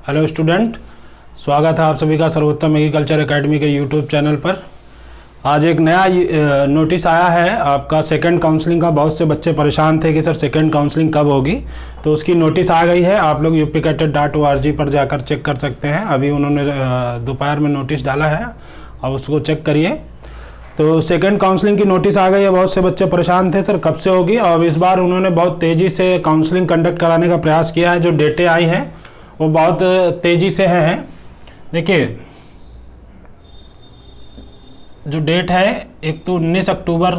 Hello student, स्वागत है आप सभी का सर्वोत्तम एग्रीकल्चर एकेडमी के यूट्यूब चैनल पर। आज एक नया नोटिस आया है आपका सेकंड काउंसलिंग का। बहुत से बच्चे परेशान थे कि सर सेकंड काउंसलिंग कब होगी, तो उसकी नोटिस आ गई है। आप लोग upcadet.org पर जाकर चेक कर सकते हैं। अभी उन्होंने दोपहर में नोटिस डाला है, अब उसको चेक करिए। तो सेकंड काउंसलिंग की नोटिस आ गई है। बहुत से बच्चे परेशान थे सर कब से होगी, और इस बार उन्होंने बहुत तेज़ी से काउंसलिंग कंडक्ट कराने का प्रयास किया है। जो डेटें आई हैं वो बहुत तेज़ी से है। देखिए जो डेट है, एक तो 19 अक्टूबर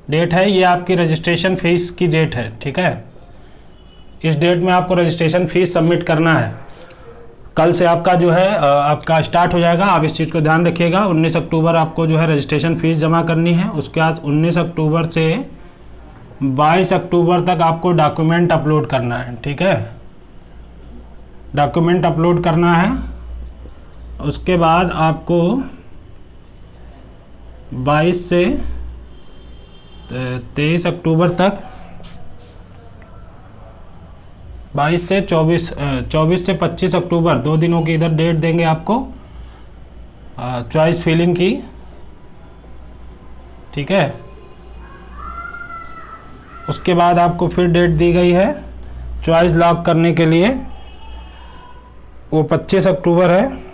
डेट है, ये आपकी रजिस्ट्रेशन फ़ीस की डेट है। ठीक है, इस डेट में आपको रजिस्ट्रेशन फ़ीस सबमिट करना है। कल से आपका जो है आपका स्टार्ट हो जाएगा। आप इस चीज़ को ध्यान रखिएगा। 19 अक्टूबर आपको जो है रजिस्ट्रेशन फ़ीस जमा करनी है। उसके बाद 19 अक्टूबर से 22 अक्टूबर तक आपको डॉक्यूमेंट अपलोड करना है। ठीक है, डॉक्यूमेंट अपलोड करना है। उसके बाद आपको 22 से 23 अक्टूबर तक, 22 से 24 से 25 अक्टूबर 2 दिनों की इधर डेट देंगे आपको चॉइस फिलिंग की। ठीक है, उसके बाद आपको फिर डेट दी गई है चॉइस लॉक करने के लिए, वो 25 अक्टूबर है।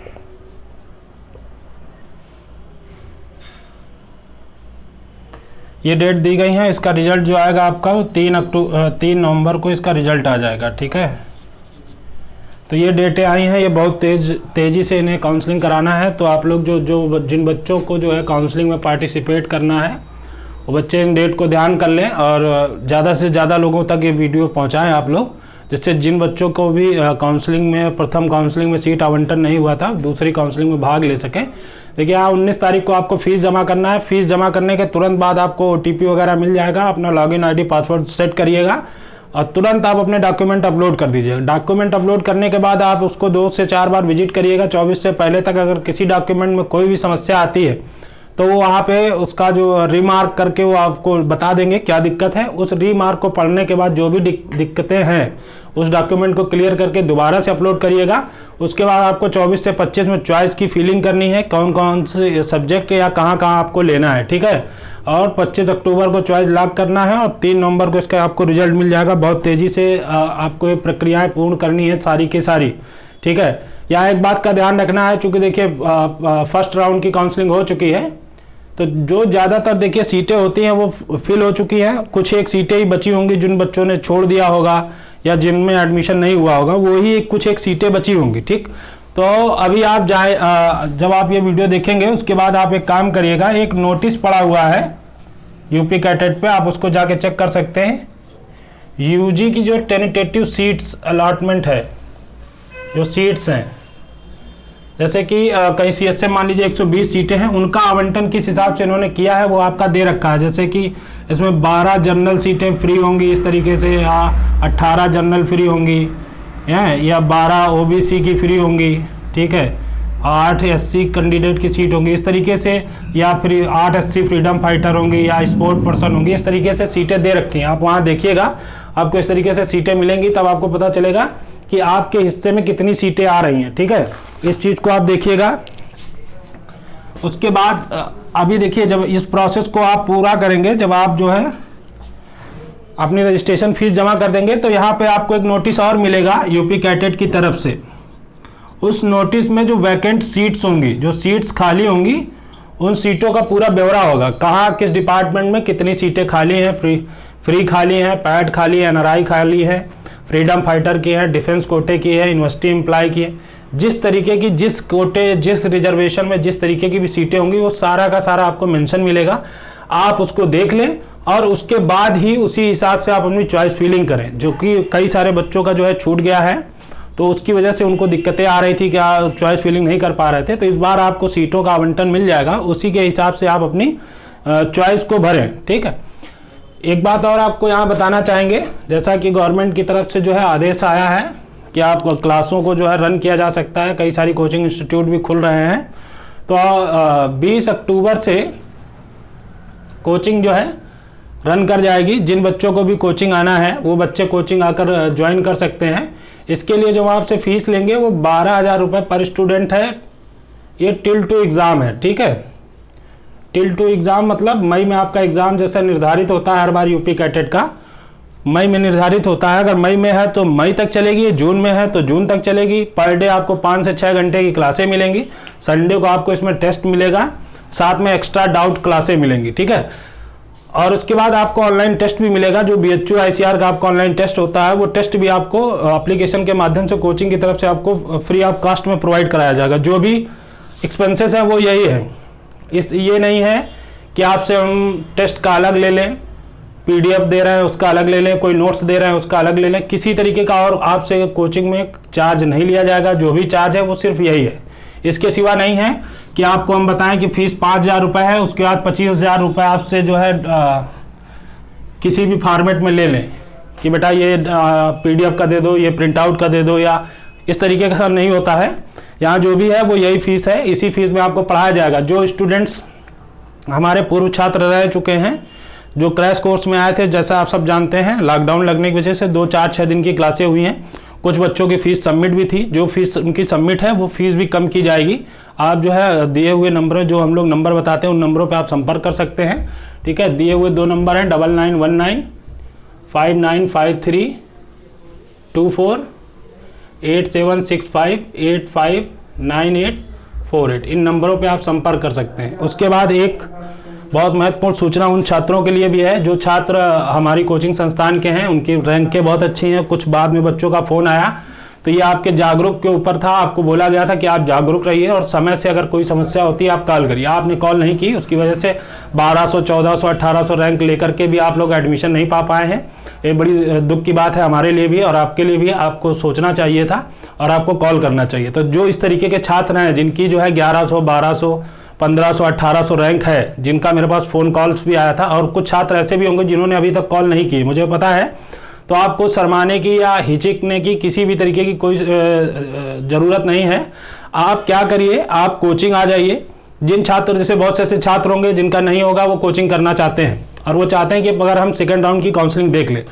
ये डेट दी गई है। इसका रिजल्ट जो आएगा आपका वो 3 नवंबर को इसका रिजल्ट आ जाएगा। ठीक है, तो ये डेटें आई हैं। ये बहुत तेज़ी से इन्हें काउंसलिंग कराना है। तो आप लोग जिन बच्चों को जो है काउंसलिंग में पार्टिसिपेट करना है, वो बच्चे इन डेट को ध्यान कर लें और ज़्यादा से ज़्यादा लोगों तक ये वीडियो पहुँचाएँ आप लोग, जिससे जिन बच्चों को भी काउंसलिंग में, प्रथम काउंसलिंग में सीट आवंटन नहीं हुआ था, दूसरी काउंसलिंग में भाग ले सकें। देखिए यहाँ 19 तारीख को आपको फ़ीस जमा करना है। फ़ीस जमा करने के तुरंत बाद आपको OTP वगैरह मिल जाएगा। अपना लॉगिन ID पासवर्ड सेट करिएगा और तुरंत आप अपने डॉक्यूमेंट अपलोड कर दीजिएगा। डॉक्यूमेंट अपलोड करने के बाद आप उसको 2 से 4 बार विजिट करिएगा। 24 से पहले तक अगर किसी डॉक्यूमेंट में कोई भी समस्या आती है तो वो वहाँ पे उसका जो रीमार्क करके वो आपको बता देंगे क्या दिक्कत है। उस रीमार्क को पढ़ने के बाद जो भी दिक्कतें हैं उस डॉक्यूमेंट को क्लियर करके दोबारा से अपलोड करिएगा। उसके बाद आपको 24 से 25 में चॉइस की फिलिंग करनी है, कौन कौन से सब्जेक्ट या कहाँ कहाँ आपको लेना है। ठीक है, और 25 अक्टूबर को चॉइस लॉक करना है और 3 नवंबर को इसका आपको रिजल्ट मिल जाएगा। बहुत तेज़ी से आपको ये प्रक्रियाएँ पूर्ण करनी है सारी की सारी। ठीक है, यहाँ एक बात का ध्यान रखना है, चूँकि देखिए फर्स्ट राउंड की काउंसलिंग हो चुकी है, तो जो ज़्यादातर देखिए सीटें होती हैं वो फिल हो चुकी हैं। कुछ एक सीटें ही बची होंगी जिन बच्चों ने छोड़ दिया होगा या जिनमें एडमिशन नहीं हुआ होगा, वही कुछ एक सीटें बची होंगी। ठीक, तो अभी आप जब आप ये वीडियो देखेंगे उसके बाद आप एक काम करिएगा। एक नोटिस पड़ा हुआ है upcadet पे, आप उसको जाके चेक कर सकते हैं। UG की जो टेंटेटिव सीट्स अलॉटमेंट है, जो सीट्स हैं, जैसे कि कहीं CSM मान लीजिए 120 सीटें हैं, उनका आवंटन किस हिसाब से इन्होंने किया है वो आपका दे रखा है। जैसे कि इसमें 12 जनरल सीटें फ्री होंगी इस तरीके से, या 18 जनरल फ्री होंगी हैं, या 12 OBC की फ्री होंगी। ठीक है, 8 SC कैंडिडेट की सीट होंगी इस तरीके से, या फिर 8 SC फ्रीडम फाइटर होंगी या स्पोर्ट पर्सन होंगी। इस तरीके से सीटें दे रखी हैं। आप वहाँ देखिएगा, आपको इस तरीके से सीटें मिलेंगी, तब आपको पता चलेगा कि आपके हिस्से में कितनी सीटें आ रही हैं। ठीक है, इस चीज़ को आप देखिएगा। उसके बाद अभी देखिए, जब इस प्रोसेस को आप पूरा करेंगे, जब आप जो है अपनी रजिस्ट्रेशन फीस जमा कर देंगे, तो यहाँ पे आपको एक नोटिस और मिलेगा upcadet की तरफ से। उस नोटिस में जो वैकेंट सीट्स होंगी, जो सीट्स खाली होंगी, उन सीटों का पूरा ब्यौरा होगा। कहाँ किस डिपार्टमेंट में कितनी सीटें खाली हैं, फ्री खाली हैं, पैड खाली है, NRI खाली है, फ्रीडम फाइटर की है, डिफेंस कोटे की है, यूनिवर्सिटी एम्प्लॉय की है। जिस तरीके की, जिस कोटे, जिस रिजर्वेशन में जिस तरीके की भी सीटें होंगी, वो सारा का सारा आपको मेंशन मिलेगा। आप उसको देख लें और उसके बाद ही उसी हिसाब से आप अपनी चॉइस फिलिंग करें। जो कि कई सारे बच्चों का जो है छूट गया है, तो उसकी वजह से उनको दिक्कतें आ रही थी, क्या चॉइस फिलिंग नहीं कर पा रहे थे। तो इस बार आपको सीटों का आवंटन मिल जाएगा, उसी के हिसाब से आप अपनी चॉइस को भरें। ठीक है, एक बात और आपको यहाँ बताना चाहेंगे, जैसा कि गवर्नमेंट की तरफ से जो है आदेश आया है कि आप क्लासों को जो है रन किया जा सकता है, कई सारी कोचिंग इंस्टीट्यूट भी खुल रहे हैं। तो 20 अक्टूबर से कोचिंग जो है रन कर जाएगी। जिन बच्चों को भी कोचिंग आना है वो बच्चे कोचिंग आकर ज्वाइन कर सकते हैं। इसके लिए जो आपसे फीस लेंगे वो 12,000 रुपये पर स्टूडेंट है। ये टिल टू एग्ज़ाम है, ठीक है। टिल टू एग्ज़ाम मतलब मई में आपका एग्ज़ाम जैसा निर्धारित होता है हर बार यूपी कैटेट का, मई में निर्धारित होता है। अगर मई में है तो मई तक चलेगी, जून में है तो जून तक चलेगी। पर डे आपको 5 से 6 घंटे की क्लासें मिलेंगी। संडे को आपको इसमें टेस्ट मिलेगा, साथ में एक्स्ट्रा डाउट क्लासें मिलेंगी, ठीक है। और उसके बाद आपको ऑनलाइन टेस्ट भी मिलेगा, जो BHU ICR का आपका ऑनलाइन टेस्ट होता है, वो टेस्ट भी आपको एप्लीकेशन के माध्यम से कोचिंग की तरफ से आपको फ्री ऑफ कॉस्ट में प्रोवाइड कराया जाएगा। जो भी एक्सपेंसेस है वो यही है, ये नहीं है कि आपसे हम टेस्ट का अलग ले लें, PDF दे रहे हैं उसका अलग ले लें, कोई नोट्स दे रहे हैं उसका अलग ले लें, किसी तरीके का और आपसे कोचिंग में चार्ज नहीं लिया जाएगा। जो भी चार्ज है वो सिर्फ यही है, इसके सिवा नहीं है कि आपको हम बताएं कि फीस 5,000 रुपये है, उसके बाद 25,000 रुपये आपसे जो है किसी भी फॉर्मेट में ले लें कि बेटा ये PDF का दे दो, ये प्रिंट आउट का दे दो, या इस तरीके का नहीं होता है। यहाँ जो भी है वो यही फीस है, इसी फीस में आपको पढ़ाया जाएगा। जो स्टूडेंट्स हमारे पूर्व छात्र रह चुके हैं, जो क्रैश कोर्स में आए थे, जैसा आप सब जानते हैं लॉकडाउन लगने की वजह से 2, 4, 6 दिन की क्लासें हुई हैं। कुछ बच्चों की फ़ीस सबमिट भी थी, जो फीस उनकी सबमिट है वो फीस भी कम की जाएगी। आप जो है दिए हुए नंबर, जो हम लोग नंबर बताते हैं उन नंबरों पे आप संपर्क कर सकते हैं, ठीक है। दिए हुए 2 नंबर हैं 9919 5953 24 8765 859848। इन नंबरों पे आप संपर्क कर सकते हैं। उसके बाद एक बहुत महत्वपूर्ण सूचना उन छात्रों के लिए भी है जो छात्र हमारी कोचिंग संस्थान के हैं, उनकी रैंकें बहुत अच्छी हैं। कुछ बाद में बच्चों का फ़ोन आया तो ये आपके जागरूक के ऊपर था, आपको बोला गया था कि आप जागरूक रहिए और समय से अगर कोई समस्या होती है आप कॉल करिए। आपने कॉल नहीं की, उसकी वजह से 1200, 1400, 1800 रैंक लेकर के भी आप लोग एडमिशन नहीं पा पाए हैं। ये बड़ी दुख की बात है हमारे लिए भी और आपके लिए भी। आपको सोचना चाहिए था और आपको कॉल करना चाहिए। तो जो इस तरीके के छात्र हैं जिनकी जो है 1100, 1200, 1500, 1800 रैंक है, जिनका मेरे पास फ़ोन कॉल्स भी आया था, और कुछ छात्र ऐसे भी होंगे जिन्होंने अभी तक कॉल नहीं की, मुझे पता है, तो आपको शर्माने की या हिचकने की किसी भी तरीके की कोई ज़रूरत नहीं है। आप क्या करिए, आप कोचिंग आ जाइए। जिन छात्र, जैसे बहुत से ऐसे छात्र होंगे जिनका नहीं होगा, वो कोचिंग करना चाहते हैं और वो चाहते हैं कि अगर हम सेकेंड राउंड की काउंसलिंग देख लें,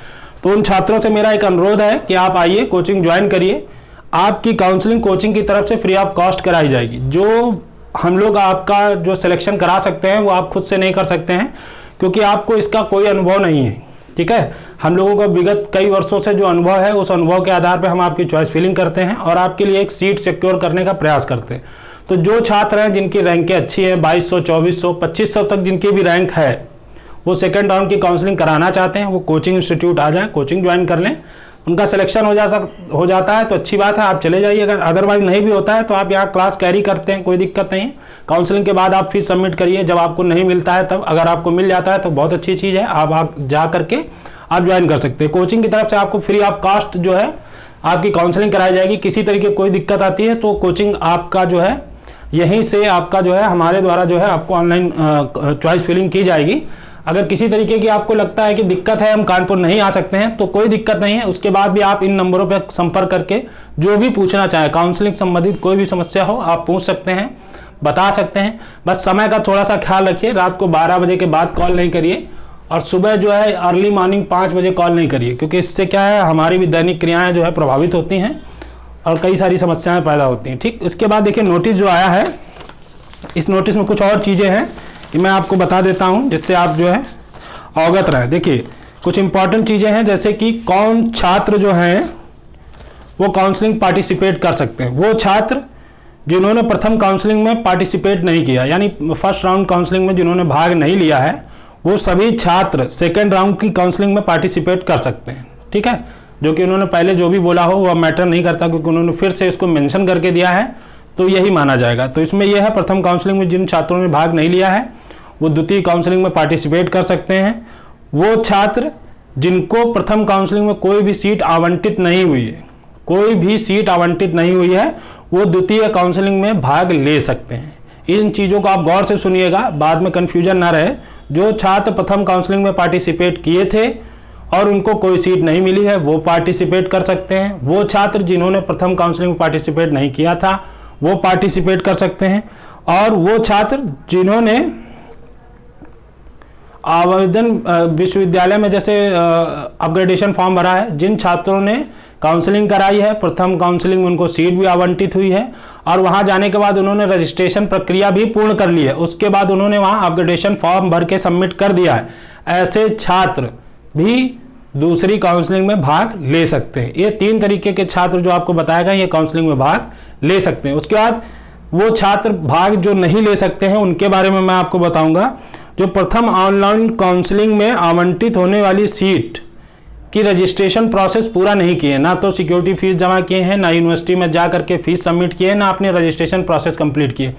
तो उन छात्रों से मेरा एक अनुरोध है कि आप आइए, कोचिंग ज्वाइन करिए। आपकी काउंसलिंग कोचिंग की तरफ से फ्री ऑफ कॉस्ट कराई जाएगी। जो हम लोग आपका जो सिलेक्शन करा सकते हैं वो आप खुद से नहीं कर सकते हैं, क्योंकि आपको इसका कोई अनुभव नहीं है, ठीक है। हम लोगों का विगत कई वर्षों से जो अनुभव है, उस अनुभव के आधार पर हम आपकी चॉइस फिलिंग करते हैं और आपके लिए एक सीट सिक्योर करने का प्रयास करते हैं। तो जो छात्र हैं जिनकी रैंकें अच्छी हैं, 2200, 2400, 2500 तक जिनकी भी रैंक है, वो सेकेंड राउंड की काउंसलिंग कराना चाहते हैं, वो कोचिंग इंस्टीट्यूट आ जाएं, कोचिंग ज्वाइन कर लें। उनका सिलेक्शन हो जाता है तो अच्छी बात है, आप चले जाइए। अगर अदरवाइज नहीं भी होता है तो आप यहाँ क्लास कैरी करते हैं, कोई दिक्कत नहीं। काउंसलिंग के बाद आप फीस सबमिट करिए, जब आपको नहीं मिलता है तब। अगर आपको मिल जाता है तो बहुत अच्छी चीज़ है, आप जा करके आप ज्वाइन कर सकते हैं। कोचिंग की तरफ से आपको फ्री ऑफ कॉस्ट जो है आपकी काउंसलिंग कराई जाएगी। किसी तरीके कोई दिक्कत आती है तो कोचिंग आपका जो है यहीं से आपका जो है हमारे द्वारा जो है आपको ऑनलाइन चॉइस फिलिंग की जाएगी। अगर किसी तरीके की आपको लगता है कि दिक्कत है, हम कानपुर नहीं आ सकते हैं, तो कोई दिक्कत नहीं है। उसके बाद भी आप इन नंबरों पर संपर्क करके जो भी पूछना चाहें, काउंसलिंग संबंधित कोई भी समस्या हो आप पूछ सकते हैं, बता सकते हैं। बस समय का थोड़ा सा ख्याल रखिए, रात को 12 बजे के बाद कॉल नहीं करिए और सुबह जो है अर्ली मॉर्निंग 5 बजे कॉल नहीं करिए, क्योंकि इससे क्या है, हमारी भी दैनिक क्रियाएँ जो है प्रभावित होती हैं और कई सारी समस्याएँ पैदा होती हैं, ठीक। इसके बाद देखिए नोटिस जो आया है, इस नोटिस में कुछ और चीज़ें हैं कि मैं आपको बता देता हूं, जिससे आप जो है अवगत रहें। देखिए कुछ इंपॉर्टेंट चीज़ें हैं, जैसे कि कौन छात्र जो हैं वो काउंसलिंग पार्टिसिपेट कर सकते हैं। वो छात्र जिन्होंने प्रथम काउंसलिंग में पार्टिसिपेट नहीं किया, यानी फर्स्ट राउंड काउंसलिंग में जिन्होंने भाग नहीं लिया है, वो सभी छात्र सेकेंड राउंड की काउंसलिंग में पार्टिसिपेट कर सकते हैं, ठीक है। जो कि उन्होंने पहले जो भी बोला हो वह मैटर नहीं करता, क्योंकि उन्होंने फिर से इसको मेंशन करके दिया है, तो यही माना जाएगा। तो इसमें यह है, प्रथम काउंसलिंग में जिन छात्रों ने भाग नहीं लिया है वो द्वितीय काउंसलिंग में पार्टिसिपेट कर सकते हैं। वो छात्र जिनको प्रथम काउंसलिंग में कोई भी सीट आवंटित नहीं हुई है, कोई भी सीट आवंटित नहीं हुई है, वो द्वितीय काउंसलिंग में भाग ले सकते हैं। इन चीज़ों को आप गौर से सुनिएगा, बाद में कन्फ्यूजन ना रहे। जो छात्र प्रथम काउंसलिंग में पार्टिसिपेट किए थे और उनको कोई सीट नहीं मिली है, वो पार्टिसिपेट कर सकते हैं। वो छात्र जिन्होंने प्रथम काउंसलिंग में पार्टिसिपेट नहीं किया था वो पार्टिसिपेट कर सकते हैं। और वो छात्र जिन्होंने आवेदन विश्वविद्यालय में जैसे अपग्रेडेशन फॉर्म भरा है, जिन छात्रों ने काउंसलिंग कराई है, प्रथम काउंसलिंग में उनको सीट भी आवंटित हुई है और वहां जाने के बाद उन्होंने रजिस्ट्रेशन प्रक्रिया भी पूर्ण कर ली है। उसके बाद उन्होंने वहां अपग्रेडेशन फॉर्म भर के सबमिट कर दिया है। ऐसे छात्र भी दूसरी काउंसलिंग में भाग ले सकते हैं। ये 3 तरीके के छात्र जो आपको बताया गया ये काउंसलिंग में भाग ले सकते हैं। उसके बाद वो छात्र भाग जो नहीं ले सकते हैं उनके बारे में मैं आपको बताऊंगा। जो प्रथम ऑनलाइन काउंसलिंग में आवंटित होने वाली सीट की रजिस्ट्रेशन प्रोसेस पूरा नहीं किए, ना तो सिक्योरिटी फीस जमा किए हैं, ना यूनिवर्सिटी में जा करके फीस सबमिट किए, ना अपने रजिस्ट्रेशन प्रोसेस कंप्लीट किए,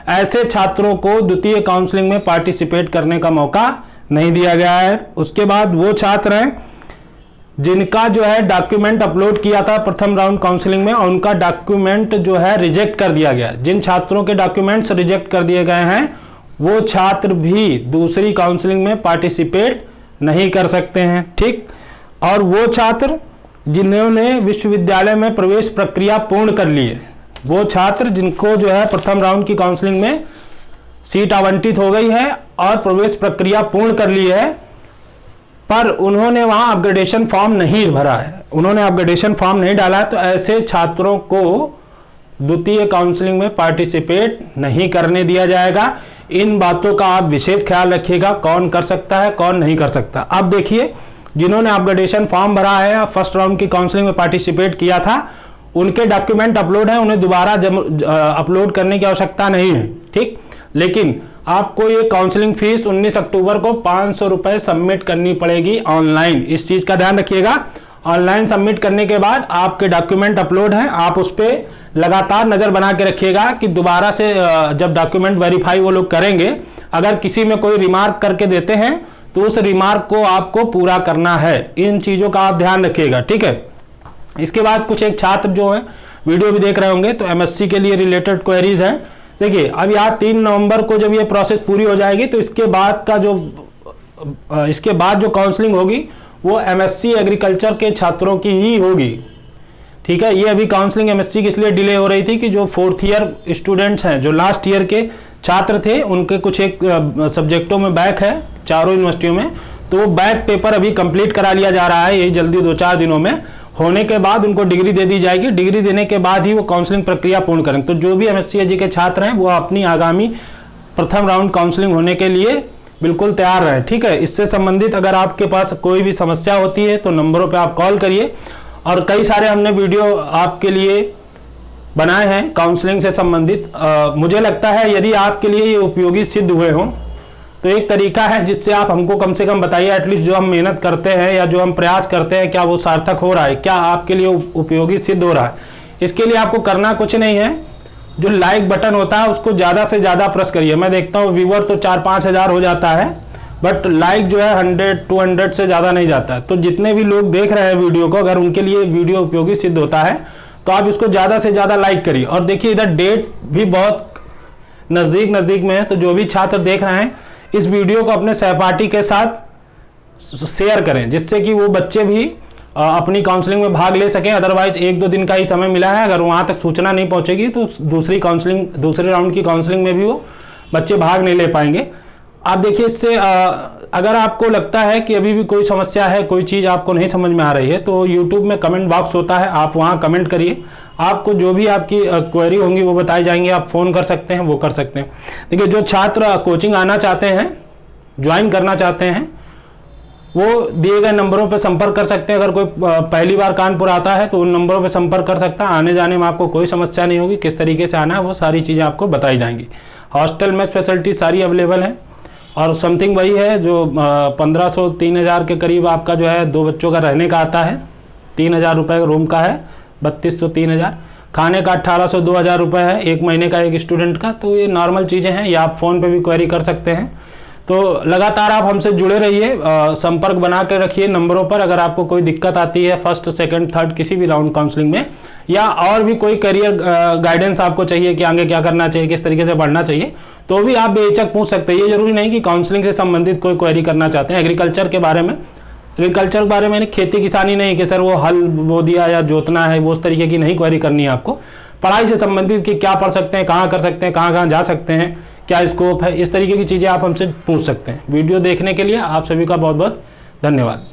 ऐसे छात्रों को द्वितीय काउंसलिंग में पार्टिसिपेट करने का मौका नहीं दिया गया है। उसके बाद वो छात्र हैं जिनका जो है डॉक्यूमेंट अपलोड किया था प्रथम राउंड काउंसलिंग में और उनका डॉक्यूमेंट जो है रिजेक्ट कर दिया गया। जिन छात्रों के डॉक्यूमेंट्स रिजेक्ट कर दिए गए हैं वो छात्र भी दूसरी काउंसलिंग में पार्टिसिपेट नहीं कर सकते हैं, ठीक। और वो छात्र जिन्होंने विश्वविद्यालय में प्रवेश प्रक्रिया पूर्ण कर ली है, वो छात्र जिनको जो है प्रथम राउंड की काउंसलिंग में सीट आवंटित हो गई है और प्रवेश प्रक्रिया पूर्ण कर ली है, पर उन्होंने वहां अपग्रेडेशन फॉर्म नहीं भरा है, उन्होंने अपग्रेडेशन फॉर्म नहीं डाला है, तो ऐसे छात्रों को द्वितीय काउंसलिंग में पार्टिसिपेट नहीं करने दिया जाएगा। इन बातों का आप विशेष ख्याल रखिएगा, कौन कर सकता है कौन नहीं कर सकता। अब देखिए, जिन्होंने अपग्रेडेशन फॉर्म भरा है, फर्स्ट राउंड की काउंसलिंग में पार्टिसिपेट किया था, उनके डॉक्यूमेंट अपलोड है, उन्हें दोबारा अपलोड करने की आवश्यकता नहीं है, ठीक। लेकिन आपको ये काउंसलिंग फीस 19 अक्टूबर को 500 रुपए सबमिट करनी पड़ेगी ऑनलाइन। इस चीज का ध्यान रखिएगा। ऑनलाइन सबमिट करने के बाद आपके डॉक्यूमेंट अपलोड हैं, आप उस पर लगातार नजर बना के रखिएगा कि दोबारा से जब डॉक्यूमेंट वेरीफाई वो लोग करेंगे, अगर किसी में कोई रिमार्क करके देते हैं तो उस रिमार्क को आपको पूरा करना है। इन चीजों का आप ध्यान रखिएगा, ठीक है। इसके बाद कुछ एक छात्र जो है वीडियो भी देख रहे होंगे, तो एमएससी के लिए रिलेटेड क्वेरीज हैं। देखिए, अब यहाँ 3 नवंबर को जब ये प्रोसेस पूरी हो जाएगी तो इसके बाद जो काउंसलिंग होगी वो एमएससी एग्रीकल्चर के छात्रों की ही होगी, ठीक है। ये अभी काउंसलिंग एमएससी की इसलिए डिले हो रही थी कि जो 4th ईयर स्टूडेंट्स हैं, जो लास्ट ईयर के छात्र थे, उनके कुछ एक सब्जेक्टों में बैक है चारों यूनिवर्सिटियों में, तो वो बैक पेपर अभी कंप्लीट करा लिया जा रहा है, यही जल्दी 2-4 दिनों में होने के बाद उनको डिग्री दे दी जाएगी। डिग्री देने के बाद ही वो काउंसलिंग प्रक्रिया पूर्ण करेंगे। तो जो भी एमएससी एजी के छात्र हैं वो अपनी आगामी प्रथम राउंड काउंसलिंग होने के लिए बिल्कुल तैयार रहें, ठीक है। इससे संबंधित अगर आपके पास कोई भी समस्या होती है तो नंबरों पे आप कॉल करिए। और कई सारे हमने वीडियो आपके लिए बनाए हैं काउंसलिंग से संबंधित। मुझे लगता है यदि आपके लिए ये उपयोगी सिद्ध हुए हों तो एक तरीका है जिससे आप हमको कम से कम बताइए, एटलीस्ट जो हम मेहनत करते हैं या जो हम प्रयास करते हैं क्या वो सार्थक हो रहा है, क्या आपके लिए उपयोगी सिद्ध हो रहा है। इसके लिए आपको करना कुछ नहीं है, जो लाइक बटन होता है उसको ज़्यादा से ज़्यादा प्रेस करिए। मैं देखता हूँ व्यूअर तो 4-5 हज़ार हो जाता है, बट लाइक जो है 100-200 से ज़्यादा नहीं जाता है। तो जितने भी लोग देख रहे हैं वीडियो को, अगर उनके लिए वीडियो उपयोगी सिद्ध होता है तो आप इसको ज़्यादा से ज़्यादा लाइक करिए। और देखिए, इधर डेट भी बहुत नज़दीक में है, तो जो भी छात्र देख रहे हैं इस वीडियो को अपने सहपाठी के साथ शेयर करें, जिससे कि वो बच्चे भी अपनी काउंसलिंग में भाग ले सकें। अदरवाइज 1-2 दिन का ही समय मिला है, अगर वहाँ तक सूचना नहीं पहुँचेगी तो दूसरे राउंड की काउंसलिंग में भी वो बच्चे भाग नहीं ले पाएंगे। आप देखिए, इससे अगर आपको लगता है कि अभी भी कोई समस्या है, कोई चीज़ आपको नहीं समझ में आ रही है, तो यूट्यूब में कमेंट बॉक्स होता है, आप वहाँ कमेंट करिए। आपको जो भी आपकी क्वेरी होंगी वो बताई जाएंगी, आप फ़ोन कर सकते हैं, वो कर सकते हैं। देखिए, जो छात्र कोचिंग आना चाहते हैं, ज्वाइन करना चाहते हैं, वो दिए गए नंबरों पर संपर्क कर सकते हैं। अगर कोई पहली बार कानपुर आता है तो उन नंबरों पर संपर्क कर सकता है। आने जाने में आपको कोई समस्या नहीं होगी, किस तरीके से आना है वो सारी चीज़ें आपको बताई जाएंगी। हॉस्टल में फैसिलिटी सारी अवेलेबल है और समथिंग वही है जो 1500-3000 के करीब आपका जो है 2 बच्चों का रहने का आता है। 3000 रुपये रूम का है, 3200-3000। खाने का 1800-2000 रुपये है 1 महीने का एक स्टूडेंट का। तो ये नॉर्मल चीज़ें हैं, ये आप फ़ोन पे भी क्वेरी कर सकते हैं। तो लगातार आप हमसे जुड़े रहिए, संपर्क बना के रखिए नंबरों पर। अगर आपको कोई दिक्कत आती है फर्स्ट, सेकंड, थर्ड किसी भी राउंड काउंसलिंग में, या और भी कोई करियर गाइडेंस आपको चाहिए कि आगे क्या करना चाहिए, किस तरीके से बढ़ना चाहिए, तो भी आप बेहिचक पूछ सकते हैं। ये जरूरी नहीं कि काउंसलिंग से संबंधित कोई क्वेरी करना चाहते हैं। एग्रीकल्चर के बारे में खेती किसानी नहीं कि सर वो हल बो दिया या जोतना है, वो उस तरीके की नहीं क्वेरी करनी है आपको। पढ़ाई से संबंधित कि क्या पढ़ सकते हैं, कहाँ कर सकते हैं, कहाँ जा सकते हैं, क्या स्कोप है, इस तरीके की चीज़ें आप हमसे पूछ सकते हैं। वीडियो देखने के लिए आप सभी का बहुत बहुत धन्यवाद।